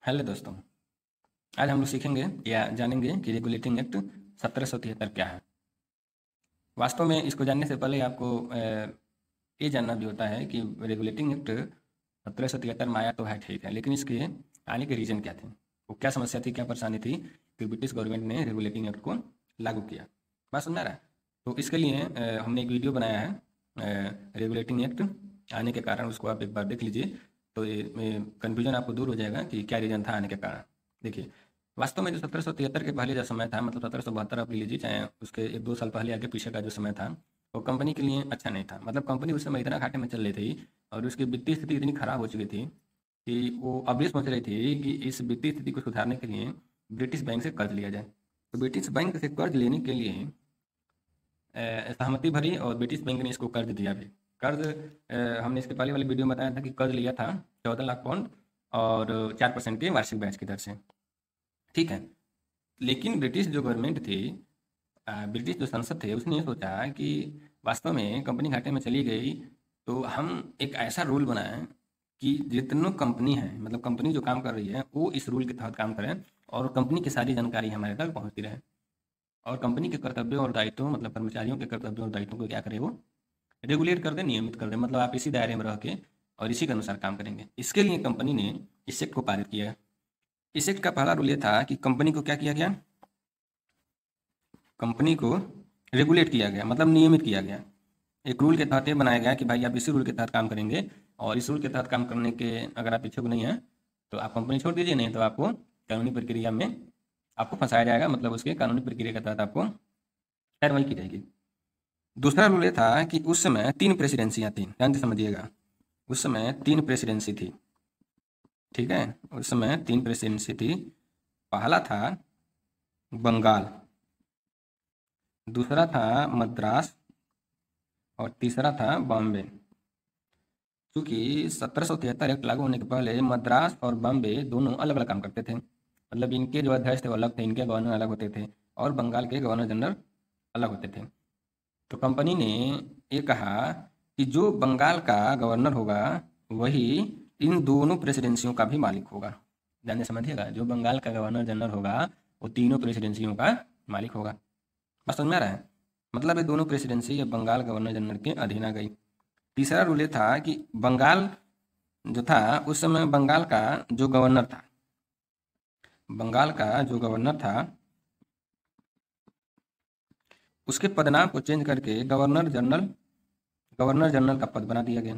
Hello दोस्तों। आज हम लोग सीखेंगे या जानेंगे कि रेगुलेटिंग एक्ट 1773 क्या है। वास्तव में इसको जानने से पहले आपको ये जानना भी होता है कि रेगुलेटिंग एक्ट 1773 में आया तो है, ठीक है, लेकिन इसके आने के रीज़न क्या थे, वो क्या समस्या थी, क्या परेशानी थी कि ब्रिटिश गवर्नमेंट ने रेगुलेटिंग एक्ट को लागू किया। बात समझ आ रहा है? तो इसके लिए हमने एक वीडियो बनाया है रेगुलेटिंग एक्ट आने के कारण, उसको आप एक बार देख लीजिए तो ये कन्फ्यूजन आपको दूर हो जाएगा कि क्या रीज़न था आने के कारण। देखिए, वास्तव में जो 1773 के पहले जो समय था, मतलब 1772 आप ले लीजिए, चाहे उसके एक दो साल पहले आगे पीछे का जो समय था, वो कंपनी के लिए अच्छा नहीं था। मतलब कंपनी उस समय इतना घाटे में चल रही थी और उसकी वित्तीय स्थिति इतनी खराब हो चुकी थी कि वो अब ये सोच रही थी कि इस वित्तीय स्थिति को सुधारने के लिए ब्रिटिश बैंक से कर्ज लिया जाए। तो ब्रिटिश बैंक से कर्ज लेने के लिए सहमति भरी और ब्रिटिश बैंक ने इसको कर्ज दिया भी। कर्ज हमने इसके पहले वाली वीडियो में बताया था कि कर्ज लिया था 14 लाख पाउंड और 4% के वार्षिक ब्याज की दर से। ठीक है, लेकिन ब्रिटिश जो गवर्नमेंट थी, ब्रिटिश जो संसद थे, उसने ये सोचा कि वास्तव में कंपनी घाटे में चली गई तो हम एक ऐसा रूल बनाएं कि जितनों कंपनी है, मतलब कंपनी जो काम कर रही है, वो इस रूल के तहत काम करें और कंपनी की सारी जानकारी हमारे तक पहुंचती रहे। और कंपनी के कर्तव्यों और दायित्वों, मतलब कर्मचारियों के कर्तव्यों और दायित्वों को क्या करे, वो रेगुलेट कर दे, नियमित कर दे। मतलब आप इसी दायरे में रह के और इसी के अनुसार काम करेंगे। इसके लिए कंपनी ने इस एक्ट को पारित किया। इस एक्ट का पहला रूल ये था कि कंपनी को क्या किया गया, कंपनी को रेगुलेट किया गया, मतलब नियमित किया गया। एक रूल के तहत ये बनाया गया कि भाई आप इसी रूल के तहत काम करेंगे और इस रूल के तहत काम करने के अगर आप इच्छुक नहीं हैं तो आप कंपनी छोड़ दीजिए, नहीं तो आपको कानूनी प्रक्रिया में आपको फंसाया जाएगा, मतलब उसके कानूनी प्रक्रिया के तहत आपको कार्रवाई की जाएगी। दूसरा रूल ये था कि उस समय 3 प्रेसिडेंसियाँ थी, ध्यान से समझिएगा। उस समय 3 प्रेसिडेंसी थी, ठीक है? उस समय 3 प्रेसिडेंसी थी। पहला था बंगाल, दूसरा था मद्रास और तीसरा था बॉम्बे। क्योंकि 1773 एक्ट लागू होने के पहले मद्रास और बॉम्बे दोनों अलग अलग काम करते थे, मतलब इनके जो अध्यक्ष थे वो अलग थे, इनके गवर्नर अलग होते थे और बंगाल के गवर्नर जनरल अलग होते थे। तो कंपनी ने ये कहा कि जो बंगाल का गवर्नर होगा वही इन दोनों प्रेसिडेंसियों का भी मालिक होगा। ध्यान से समझिएगा, जो बंगाल का गवर्नर जनरल होगा वो तीनों प्रेसिडेंसियों का मालिक होगा। बस समझ में आ रहा है? मतलब ये दोनों प्रेसिडेंसी ये बंगाल गवर्नर जनरल के अधीन आ गई। तीसरा रूल ये था कि बंगाल जो था, उस समय बंगाल का जो गवर्नर था, बंगाल का जो गवर्नर था उसके पदनाम को चेंज करके गवर्नर जनरल का पद बना दिया गया।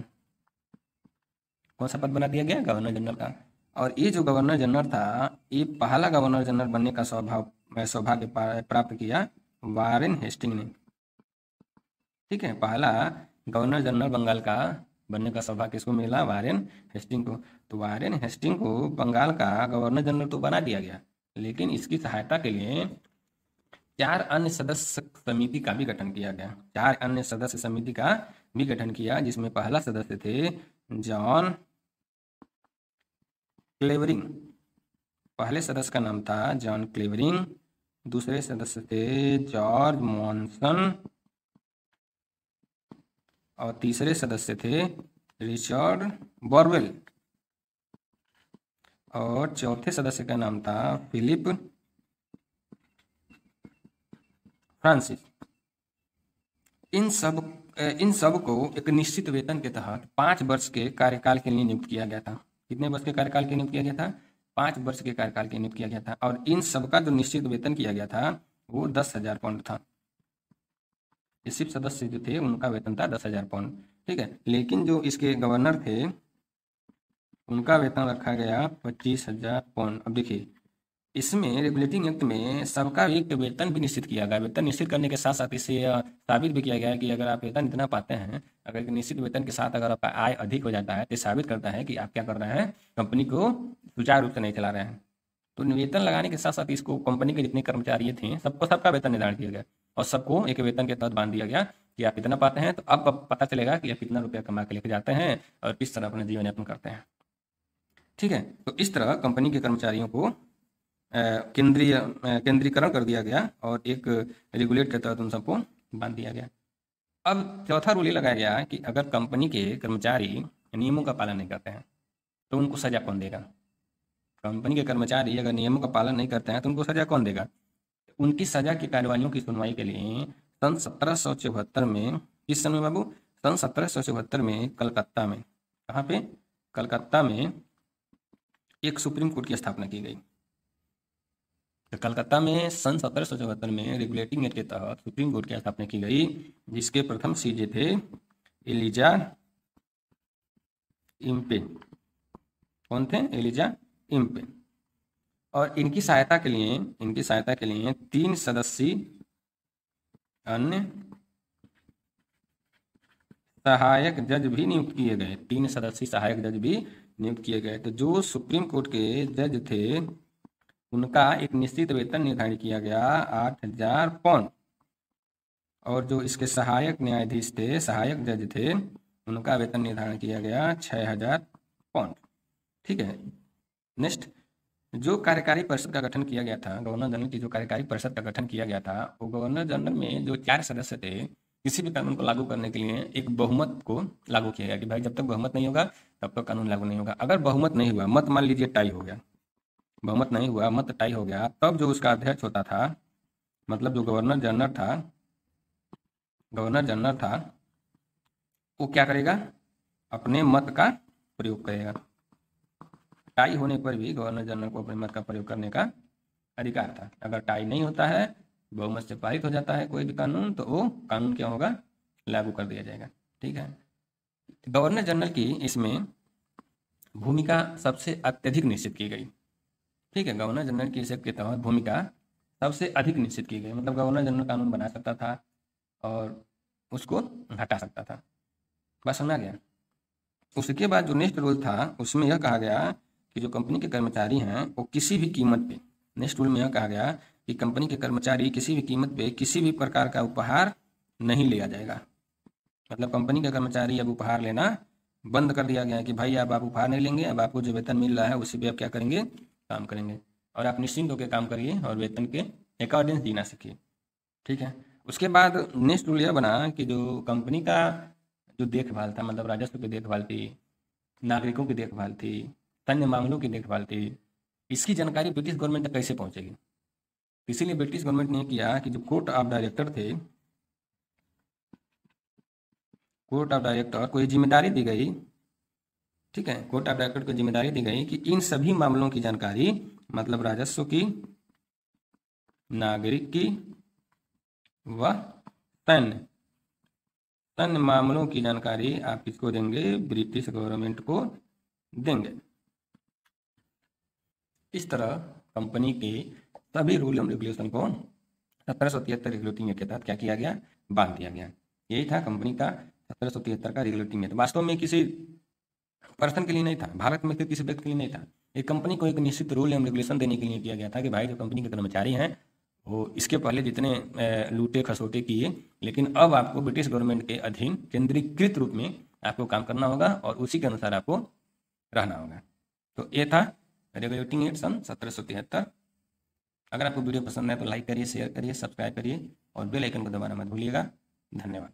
कौन सा पद बना दिया गया? गवर्नर जनरल का। और ये जो गवर्नर जनरल था, ये पहला गवर्नर जनरल बनने का सौभाग्य प्राप्त किया वारेन हेस्टिंग ने। ठीक है, पहला गवर्नर जनरल बंगाल का बनने का सौभाग्य किसको मिला? वारेन हेस्टिंग को। तो वारेन हेस्टिंग को बंगाल का गवर्नर जनरल तो बना दिया गया, लेकिन इसकी सहायता के लिए 4 अन्य सदस्य समिति का भी गठन किया गया। 4 अन्य सदस्य समिति का भी गठन किया, जिसमें पहला सदस्य थे जॉन क्लेवरिंग। पहले सदस्य का नाम था जॉन क्लेवरिंग, दूसरे सदस्य थे जॉर्ज मॉनसन और तीसरे सदस्य थे रिचर्ड बॉरवेल और चौथे सदस्य का नाम था फिलिप फ्रांसिस। इन सब को एक निश्चित वेतन के तहत 5 वर्ष के कार्यकाल के लिए नियुक्त किया गया था। कितने वर्ष के कार्यकाल के लिए नियुक्त किया गया था? 5 वर्ष के कार्यकाल के लिए नियुक्त किया गया था। और इन सबका जो निश्चित वेतन किया गया था वो 10,000 पाउंड था। ये सिर्फ सदस्य जो थे उनका वेतन था 10,000 पाउंड। ठीक है, लेकिन जो इसके गवर्नर थे उनका वेतन रखा गया 25,000 पाउंड। अब देखिए, इसमें रेगुलेटिंग एक्ट में सबका एक वेतन भी निश्चित किया गया। वेतन निश्चित करने के साथ साथ इसे साबित भी किया गया है कि अगर आप वेतन इतना पाते हैं, अगर एक निश्चित वेतन के साथ अगर आपका आय अधिक हो जाता है तो साबित करता है कि आप क्या कर रहे हैं, कंपनी को सुचारू रूप से नहीं चला रहे हैं। तो वेतन लगाने के साथ साथ इसको कंपनी के जितने कर्मचारी थे सबको सबका वेतन निर्धारण किया गया और सबको एक वेतन के तहत बांध दिया गया कि आप इतना पाते हैं तो अब पता चलेगा कि आप कितना रुपया कमा के लेके जाते हैं और किस तरह अपना जीवन यापन करते हैं। ठीक है, तो इस तरह कंपनी के कर्मचारियों को केंद्रीकरण कर दिया गया और एक रेगुलेट के तहत उन सबको बांध दिया गया। अब चौथा रूल ये लगाया गया कि अगर कंपनी के कर्मचारी नियमों का पालन नहीं करते हैं तो उनको सजा कौन देगा? कंपनी के कर्मचारी अगर नियमों का पालन नहीं करते हैं तो उनको सजा कौन देगा? उनकी सजा की कार्रवाइयों की सुनवाई के लिए सन 1774 में, किस सन में बाबू? सन 1774 में कलकत्ता में, कहाँ पे? कलकत्ता में एक सुप्रीम कोर्ट की स्थापना की गई। तो कलकत्ता में सन 1774 में रेगुलेटिंग एक्ट के तहत सुप्रीम कोर्ट की स्थापना की गई, जिसके प्रथम सीजे थे एलिजा इम्पे। कौन थे? Elijah Impey. और इनकी सहायता के लिए 3 सदस्यीय अन्य सहायक जज भी नियुक्त किए गए। 3 सदस्यीय सहायक जज भी नियुक्त किए गए। तो जो सुप्रीम कोर्ट के जज थे उनका एक निश्चित वेतन निर्धारित किया गया 8,000 पाउंड, और जो इसके सहायक न्यायाधीश थे, सहायक जज थे, उनका वेतन निर्धारण किया गया 6,000 पाउंड। ठीक है। नेक्स्ट, जो कार्यकारी परिषद का गठन किया गया था, गवर्नर जनरल की जो कार्यकारी परिषद का गठन किया गया था, वो गवर्नर जनरल में जो 4 सदस्य थे, किसी भी कानून को लागू करने के लिए एक बहुमत को लागू किया गया कि भाई जब तक बहुमत नहीं होगा तब तक कानून लागू नहीं होगा। अगर बहुमत नहीं हुआ, मत मान लीजिए टाई हो गया, बहुमत नहीं हुआ, मत टाई हो गया, तब जो उसका अध्यक्ष होता था, मतलब जो गवर्नर जनरल था, वो क्या करेगा? अपने मत का प्रयोग करेगा। टाई होने पर भी गवर्नर जनरल को अपने मत का प्रयोग करने का अधिकार था। अगर टाई नहीं होता है, बहुमत से पारित हो जाता है कोई भी कानून, तो वो कानून क्या होगा? लागू कर दिया जाएगा। ठीक है। गवर्नर जनरल की इसमें भूमिका सबसे अत्यधिक निश्चित की गई। ठीक है। गवर्नर जनरल की इसके तहत भूमिका सबसे अधिक निश्चित की गई, मतलब गवर्नर जनरल कानून बना सकता था और उसको हटा सकता था। बस समझ गया। उसके बाद जो नेक्स्ट रूल था उसमें यह कहा गया कि जो कंपनी के कर्मचारी हैं वो किसी भी कीमत पे, नेक्स्ट रूल में यह कहा गया कि कंपनी के कर्मचारी किसी भी कीमत पे किसी भी प्रकार का उपहार नहीं लिया जाएगा। मतलब कंपनी के कर्मचारी अब उपहार लेना बंद कर दिया गया है कि भाई अब आप उपहार नहीं लेंगे, अब आपको जो वेतन मिल रहा है उसी पे आप क्या करेंगे? काम करेंगे, और आप निश्चिंत होकर काम करिए और वेतन के अकॉर्डिंग जीना सीखिए। ठीक है। उसके बाद नेक्स्ट रूल यह बना कि जो कंपनी का जो देखभाल था, मतलब राजस्व की देखभाल थी, नागरिकों की देखभाल थी, सैन्य मामलों की देखभाल थी, इसकी जानकारी ब्रिटिश गवर्नमेंट तक कैसे पहुंचेगी? इसीलिए ब्रिटिश गवर्नमेंट ने किया कि जो कोर्ट ऑफ डायरेक्टर थे, कोर्ट ऑफ डायरेक्टर को ये जिम्मेदारी दी गई। ठीक है। कोर्ट ऑफ डायरेक्टर को जिम्मेदारी दी गई कि इन सभी मामलों की जानकारी, मतलब राजस्व की, नागरिक की व सैन्य मामलों की जानकारी आप किसको देंगे? ब्रिटिश गवर्नमेंट को देंगे। इस तरह कंपनी के सभी रूल एंड रेगुलेशन को 1773 रेगुलेटिंग एक्ट के तहत क्या किया गया? बांध दिया गया। यही था कंपनी का 1773 का रेगुलेटिंग एक्ट। वास्तव में किसी पर्सन के लिए नहीं था, भारत में किसी व्यक्ति के लिए नहीं था। एक कंपनी को एक निश्चित रूल एंड रेगुलेशन देने के लिए किया गया था कि भाई जो कंपनी के कर्मचारी हैं वो इसके पहले जितने लूटे खसोटे किए, लेकिन अब आपको ब्रिटिश गवर्नमेंट के अधीन केंद्रीकृत रूप में आपको काम करना होगा और उसी के अनुसार आपको रहना होगा। तो ये था रेगुलेटिंग एक्ट सन 1773। अगर आपको वीडियो पसंद है तो लाइक करिए, शेयर करिए, सब्सक्राइब करिए और बेल आइकन को दबाना मत भूलिएगा। धन्यवाद।